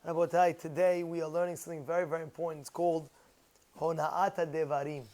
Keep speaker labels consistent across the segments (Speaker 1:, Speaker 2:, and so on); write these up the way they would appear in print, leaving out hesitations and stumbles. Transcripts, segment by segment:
Speaker 1: Rabotai, today we are learning something very, very important. It's called Hona'ata Devarim.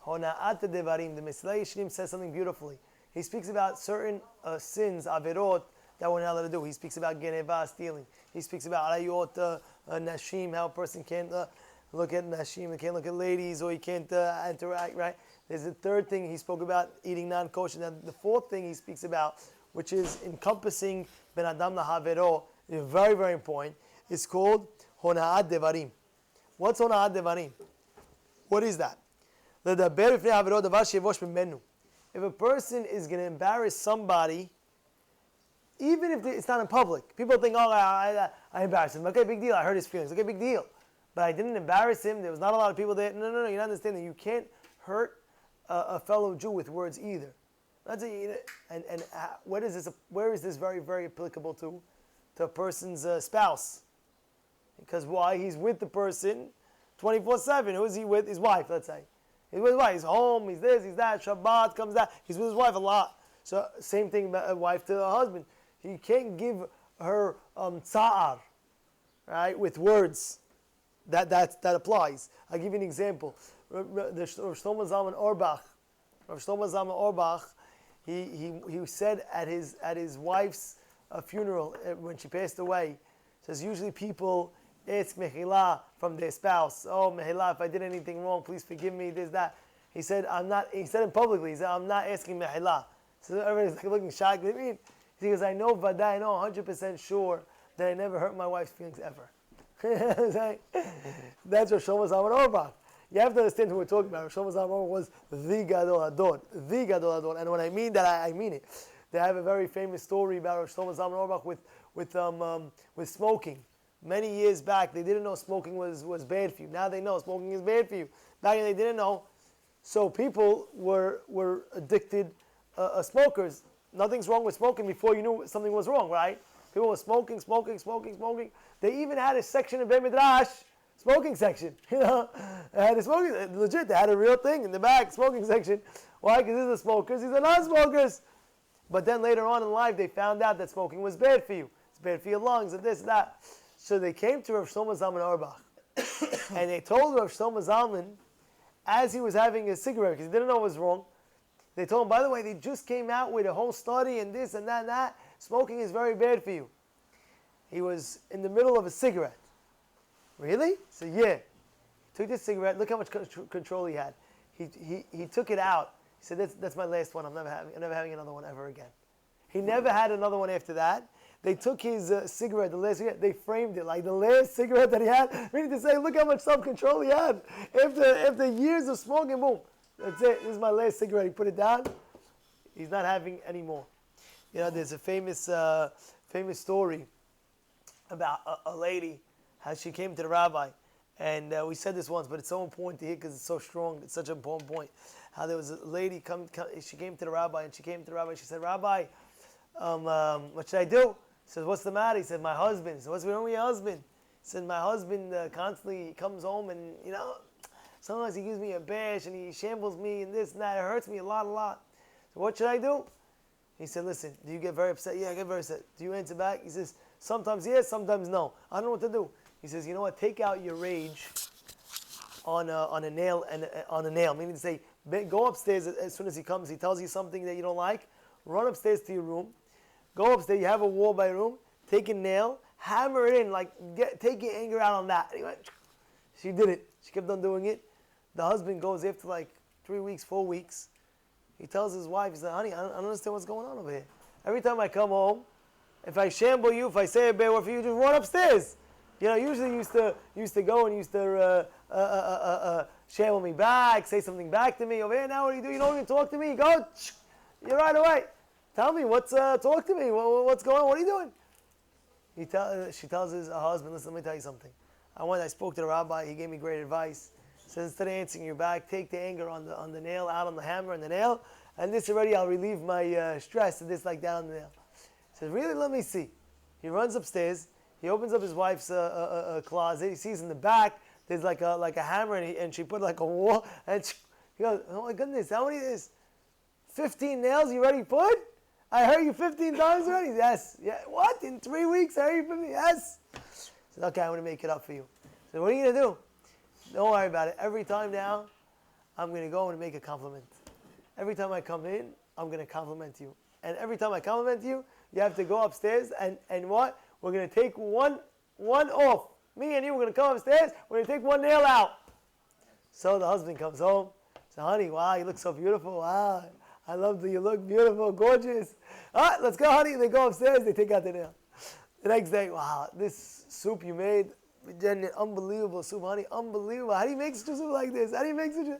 Speaker 1: Hona'ata Devarim. The Mesilei Yesharim says something beautifully. He speaks about certain sins, averot, that we're not allowed to do. He speaks about geneva, stealing. He speaks about arayot, nashim, how a person can't look at nashim, he can't look at ladies, or he can't interact, right? There's a third thing he spoke about, eating non-kosher. Now, the fourth thing he speaks about, which is encompassing ben adam lahavero, is very, very important. It's called hona'at devarim. What's hona'at devarim? What is that? If a person is going to embarrass somebody, even if it's not in public, people think, oh, I embarrassed him. Okay, big deal. I hurt his feelings. Okay, big deal. But I didn't embarrass him. There was not a lot of people there. No. You're not understanding. You can't hurt a fellow Jew with words either. That's it. And where is this very, very applicable to a person's spouse? Because why? He's with the person 24/7. Who is he with? His wife, let's say. He's with his wife. He's home. He's this. He's that. Shabbat comes that. He's with his wife a lot. So same thing about a wife to a husband. He can't give her tsa'ar, right, with words. That applies. I'll give you an example. Rav Shlomo Zalman Auerbach, he said at his wife's funeral when she passed away, says usually people ask mechila from their spouse. Oh, mechila, if I did anything wrong, please forgive me. This, that. He said, I'm not. He said it publicly. He said, I'm not asking mechila. So everybody's like looking shocked. What do you mean? He goes, I know 100% sure that I never hurt my wife's feelings ever. That's what Shlomo Zalman Auerbach. You have to understand who we're talking about. Shlomo Zalman Auerbach was the Gadol Hador. The Gadol Hador. And when I mean that, I mean it. They have a very famous story about Shlomo Zalman Auerbach with smoking. Many years back, they didn't know smoking was bad for you. Now they know smoking is bad for you. Back then they didn't know. So people were addicted, smokers. Nothing's wrong with smoking before you knew something was wrong, right? People were smoking. They even had a section in Beit Midrash, smoking section. You know, they had a smoking, legit. They had a real thing in the back, smoking section. Why? Because these are smokers. These are non-smokers. But then later on in life, they found out that smoking was bad for you. It's bad for your lungs and this and that. So they came to Rav Shlomo Zalman Auerbach, and they told Rav Shlomo Zalman, as he was having a cigarette, because he didn't know what was wrong, they told him, by the way, they just came out with a whole study and this and that and that. Smoking is very bad for you. He was in the middle of a cigarette. Really? So yeah. He took this cigarette. Look how much control he had. He took it out. He said, that's my last one. I'm never having another one ever again. He never had another one after that. They took his cigarette, the last cigarette, they framed it like the last cigarette that he had. Meaning to say, look how much self-control he had. After years of smoking, boom. That's it. This is my last cigarette. He put it down. He's not having any more. You know, there's a famous story about a lady, how she came to the rabbi. And we said this once, but it's so important to hear because it's so strong. It's such an important point. How there was a lady, she came to the rabbi, and she said, Rabbi, what should I do? He says, what's the matter? He said, my husband. He said, what's wrong with your husband? He said, my husband constantly comes home and, you know, sometimes he gives me a bash and he shambles me and this and that. It hurts me a lot. So what should I do? He said, listen, do you get very upset? Yeah, I get very upset. Do you answer back? He says, sometimes yes, sometimes no. I don't know what to do. He says, you know what? Take out your rage on a nail, meaning to say, go upstairs as soon as he comes. He tells you something that you don't like. Run upstairs to your room. Go upstairs. You have a wall by your room. Take a nail, hammer it in, take your anger out on that. Anyway, she did it. She kept on doing it. The husband goes after 3 weeks, 4 weeks. He tells his wife, he said, honey, I don't understand what's going on over here. Every time I come home, if I shamble you, if I say a bad word for you, just run upstairs. You know, usually used to go and used to shamble me back, say something back to me. Over here now, what do you do? You don't even talk to me. Go, you're right away. Tell me, talk to me. What's going on? What are you doing? She tells her husband, listen, let me tell you something. I spoke to the rabbi. He gave me great advice. Says instead of answering you back, take the anger on the nail, out on the hammer and the nail, and this already I'll relieve my stress and this down on the nail. Says, really? Let me see. He runs upstairs. He opens up his wife's closet. He sees in the back there's like a hammer and she put a wall and he goes, oh my goodness, how many is 15 nails you already put? I heard you 15 times already. Yes. Yeah. What? In 3 weeks I heard you 15? Yes. He said, okay, I'm going to make it up for you. I said, what are you going to do? Don't worry about it. Every time now, I'm going to go and make a compliment. Every time I come in, I'm going to compliment you. And every time I compliment you, you have to go upstairs and what? We're going to take one off. Me and you, we're going to come upstairs, we're going to take one nail out. So the husband comes home. So, honey, wow, you look so beautiful. Wow, I love that you look beautiful, gorgeous. All right, let's go, honey. They go upstairs, they take out the nail. The next day, wow, this soup you made, unbelievable soup, honey, unbelievable. How do you make such a soup like this? How do you make such a...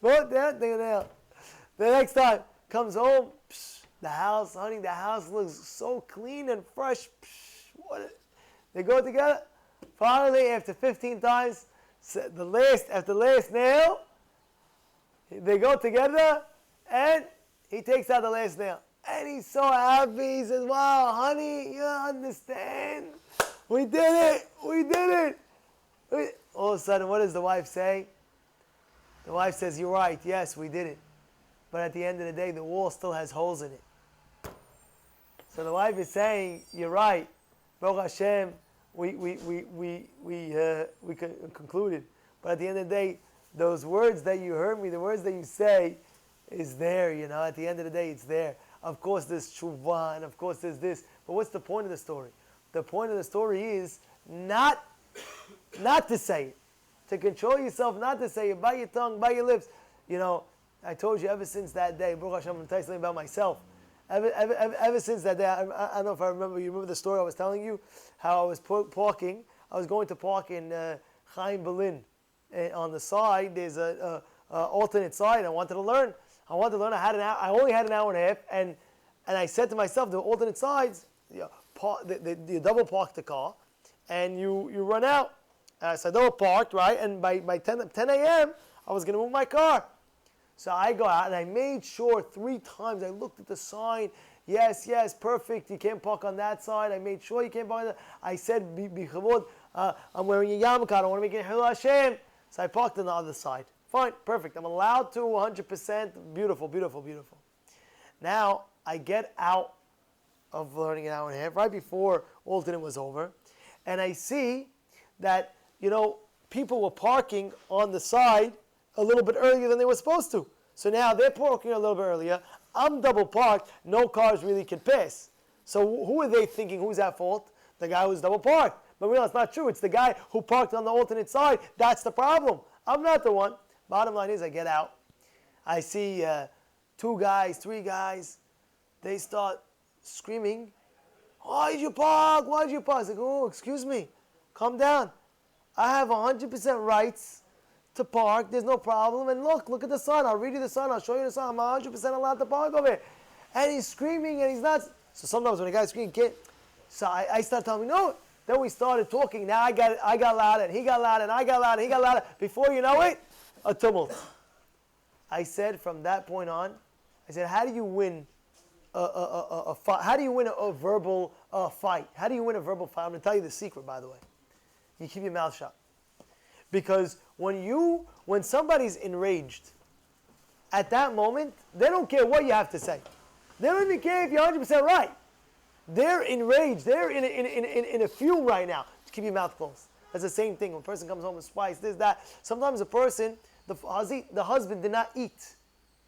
Speaker 1: Both there, take a nail. The next time, comes home, the house, honey, the house looks so clean and fresh. They go together. Finally, after 15 times, after the last nail, they go together, and he takes out the last nail. And he's so happy. He says, wow, honey, you understand? We did it. We did it. All of a sudden, what does the wife say? The wife says, you're right. Yes, we did it. But at the end of the day, the wall still has holes in it. So the wife is saying, you're right. Baruch Hashem, we concluded. But at the end of the day, those words that you heard me, the words that you say, is there, At the end of the day, it's there. Of course, there's tshuva, and of course, there's this. But what's the point of the story? The point of the story is not to say it. To control yourself, not to say it, by your tongue, by your lips. I told you ever since that day, Baruch Hashem, I'm going to tell you something about myself. Ever since that day, I don't know if I remember, you remember the story I was telling you? How I was parking. I was going to park in Chaim Berlin. On the side, there's a alternate side. I wanted to learn. I only had an hour and a half, and I said to myself, the alternate sides, you double park the car, and you run out. So I double parked, right? And by 10 a.m., I was going to move my car. So I go out, and I made sure 3 times. I looked at the sign. Yes, perfect. You can't park on that side. I made sure you can't park on that. I said, I'm wearing a yarmulke. I don't want to make it Hillel Hashem. So I parked on the other side. Fine, perfect. I'm allowed to 100%. Beautiful, beautiful, beautiful. Now, I get out of learning an hour and a half, right before alternate was over, and I see that, people were parking on the side a little bit earlier than they were supposed to. So now they're parking a little bit earlier. I'm double parked. No cars really can pass. So who are they thinking? Who's at fault? The guy who's double parked. But we know it's not true. It's the guy who parked on the alternate side. That's the problem. I'm not the one. Bottom line is, I get out. I see 2 guys, 3 guys. They start screaming, why did you park? Why did you park? I say, oh, excuse me. Calm down. I have 100% rights to park. There's no problem. And look at the sign. I'll read you the sign. I'll show you the sign. I'm 100% allowed to park over here. And he's screaming, and he's not. So sometimes when a guy's screaming, so I start telling him, no. Then we started talking. Now I got louder, and he got louder, and I got louder, and he got louder. Before you know it, a tumult. I said from that point on, how do you win a fight? How do you win a verbal fight? How do you win a verbal fight? I'm going to tell you the secret, by the way. You keep your mouth shut. Because when somebody's enraged, at that moment, they don't care what you have to say. They don't even care if you're 100% right. They're enraged. They're in a fume right now. Just keep your mouth closed. That's the same thing. When a person comes home with spice, this, that. Sometimes a person, the husband did not eat.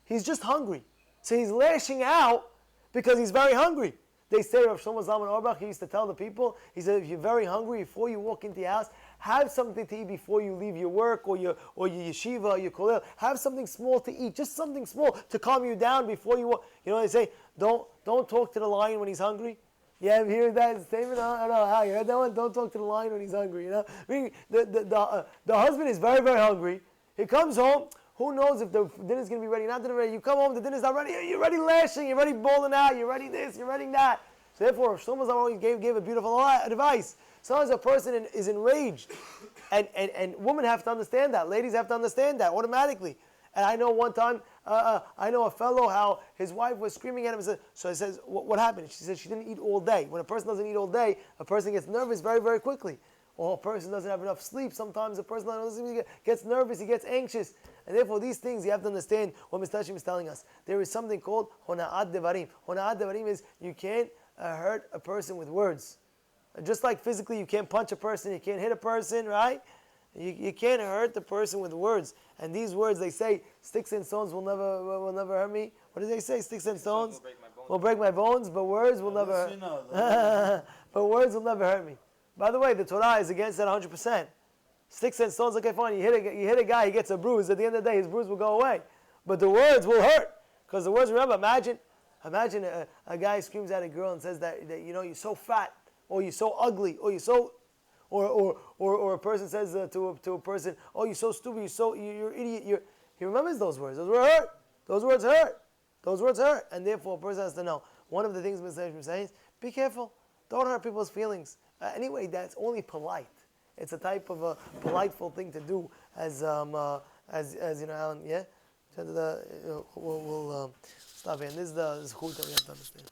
Speaker 1: He's just hungry. So he's lashing out because he's very hungry. They say, Rav Shlomo Zalman Auerbach, he used to tell the people, he said, if you're very hungry, before you walk into your house, have something to eat before you leave your work or your yeshiva or your kollel. Have something small to eat, just something small to calm you down before you walk. They say, don't talk to the lion when he's hungry. Yeah, you heard that statement? I don't know how you heard that one. Don't talk to the lion when he's hungry. The husband is very, very hungry. He comes home. Who knows if the dinner's going to be ready? Not dinner ready. You come home, the dinner's not ready. You're already lashing. You're already bawling out. You're ready this. You're ready that. So therefore, Shlomo Zalman always gave a beautiful advice. Sometimes a person is enraged, and women have to understand that. Ladies have to understand that automatically. And I know one time, I know a fellow how his wife was screaming at him. So he says, what happened? She said she didn't eat all day. When a person doesn't eat all day, a person gets nervous very, very quickly. Or a person doesn't have enough sleep. Sometimes a person gets nervous, he gets anxious. And therefore, these things you have to understand what Mr. Hashim is telling us. There is something called hona'at devarim. Hona'at devarim is you can't hurt a person with words. Just like physically you can't punch a person, you can't hit a person, right? You can't hurt the person with words. And these words, they say, sticks and stones will never hurt me. What do they say? Sticks and stones will break my bones, but words will never hurt. But words will never hurt me. By the way, the Torah is against that 100%. Sticks and stones, okay, fine. You hit a guy, he gets a bruise. At the end of the day, his bruise will go away. But the words will hurt. Because the words, remember, imagine a guy screams at a girl and says that you're so fat, or you're so ugly, or you're so, or a person says to a person, oh, you're so stupid, you're an idiot. He remembers those words. Those words hurt. Those words hurt. Those words hurt. And therefore, a person has to know. One of the things Mr. Hashem says, be careful. Don't hurt people's feelings. Anyway, that's only polite. It's a type of a politeful thing to do, as Alan, yeah? We'll stop here. And this is the zchut that we have to understand.